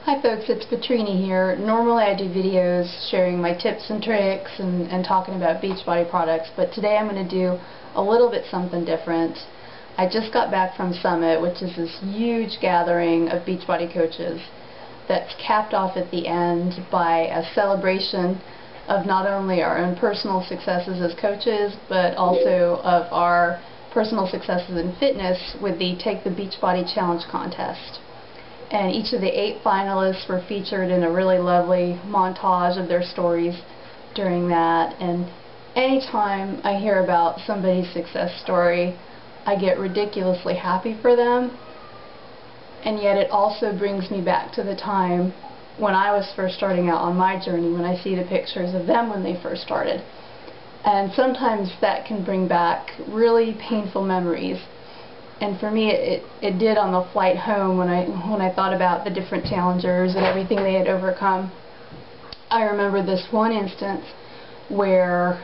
Hi folks, it's Petrina here. Normally I do videos sharing my tips and tricks and talking about Beachbody products, but today I'm going to do a little bit something different. I just got back from Summit, which is this huge gathering of Beachbody coaches that's capped off at the end by a celebration of not only our own personal successes as coaches, but also of our personal successes in fitness with the Take the Beachbody Challenge contest. And each of the 8 finalists were featured in a really lovely montage of their stories during that. And anytime I hear about somebody's success story, I get ridiculously happy for them. And yet it also brings me back to the time when I was first starting out on my journey, when I see the pictures of them when they first started. And sometimes that can bring back really painful memories. And for me, it did on the flight home when I thought about the different challengers and everything they had overcome. I remember this one instance where,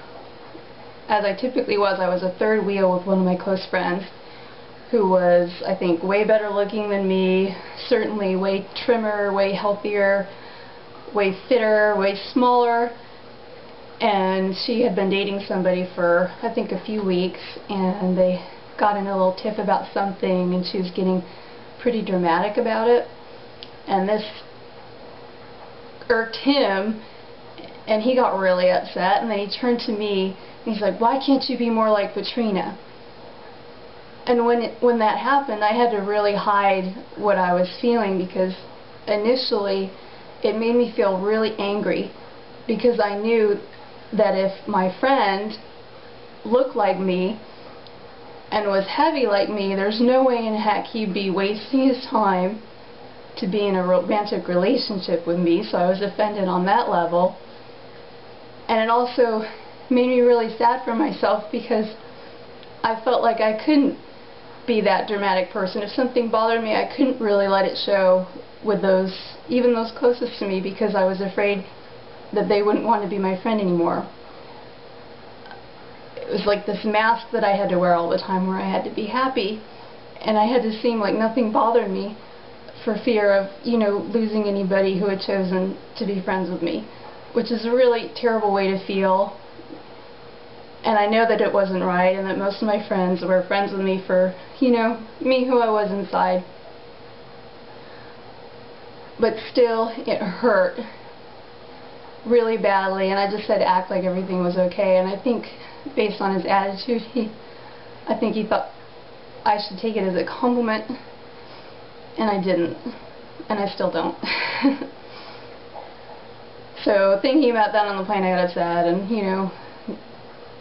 as I typically was, I was a third wheel with one of my close friends who was, I think, way better looking than me, certainly way trimmer, way healthier, way fitter, way smaller. And she had been dating somebody for, I think, a few weeks, and they got in a little tiff about something, and she was getting pretty dramatic about it, and this irked him, and he got really upset, and then he turned to me and he's like, "Why can't you be more like Petrina?" And when that happened, I had to really hide what I was feeling, because initially it made me feel really angry, because I knew that if my friend looked like me and was heavy like me, there's no way in heck he'd be wasting his time to be in a romantic relationship with me. So I was offended on that level. And it also made me really sad for myself, because I felt like I couldn't be that dramatic person. If something bothered me, I couldn't really let it show with those, even those closest to me, because I was afraid that they wouldn't want to be my friend anymore. It was like this mask that I had to wear all the time, where I had to be happy, and I had to seem like nothing bothered me for fear of, losing anybody who had chosen to be friends with me, which is a really terrible way to feel. And I know that it wasn't right, and that most of my friends were friends with me for, me who I was inside. But still, it hurt really badly, and I just had to act like everything was okay. And I think, based on his attitude, I think he thought I should take it as a compliment, and I didn't, and I still don't. So thinking about that on the plane, I got upset, and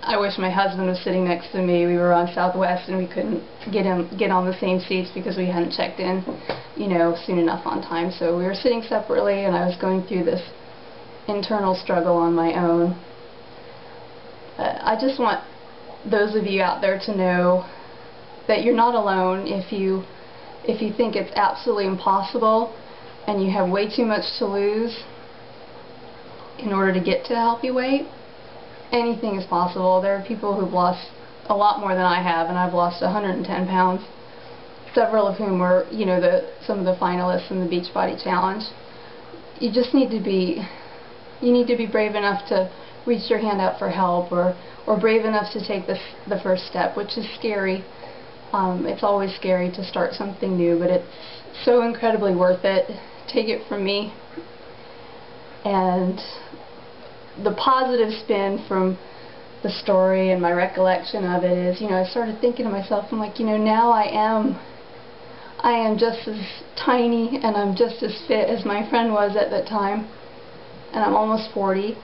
I wish my husband was sitting next to me. We were on Southwest, and we couldn't get on the same seats because we hadn't checked in, soon enough on time. So we were sitting separately, and I was going through this internal struggle on my own. I just want those of you out there to know that you're not alone if you think it's absolutely impossible and you have way too much to lose in order to get to a healthy weight. Anything is possible. There are people who've lost a lot more than I have, and I've lost 110 pounds, several of whom were, some of the finalists in the Beachbody Challenge. You just need to be brave enough to reach your hand out for help, or brave enough to take the first step, which is scary. It's always scary to start something new, but it's so incredibly worth it. Take it from me. And the positive spin from the story and my recollection of it is, I started thinking to myself, I'm like, now I am just as tiny and I'm just as fit as my friend was at that time, and I'm almost 40.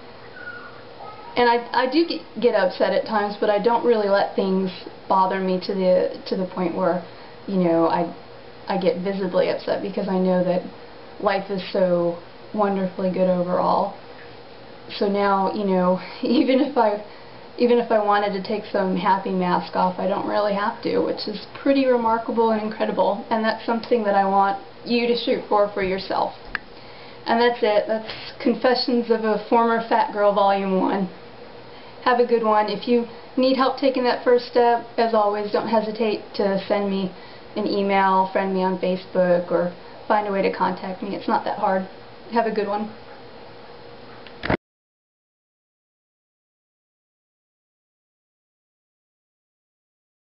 And I do get upset at times, but I don't really let things bother me to the point where, I get visibly upset, because I know that life is so wonderfully good overall. So now, even if I wanted to take some happy mask off, I don't really have to, which is pretty remarkable and incredible. And that's something that I want you to shoot for yourself. And that's it. That's Confessions of a Former Fat Girl Volume 1. Have a good one. If you need help taking that first step, as always, don't hesitate to send me an email, friend me on Facebook, or find a way to contact me. It's not that hard. Have a good one.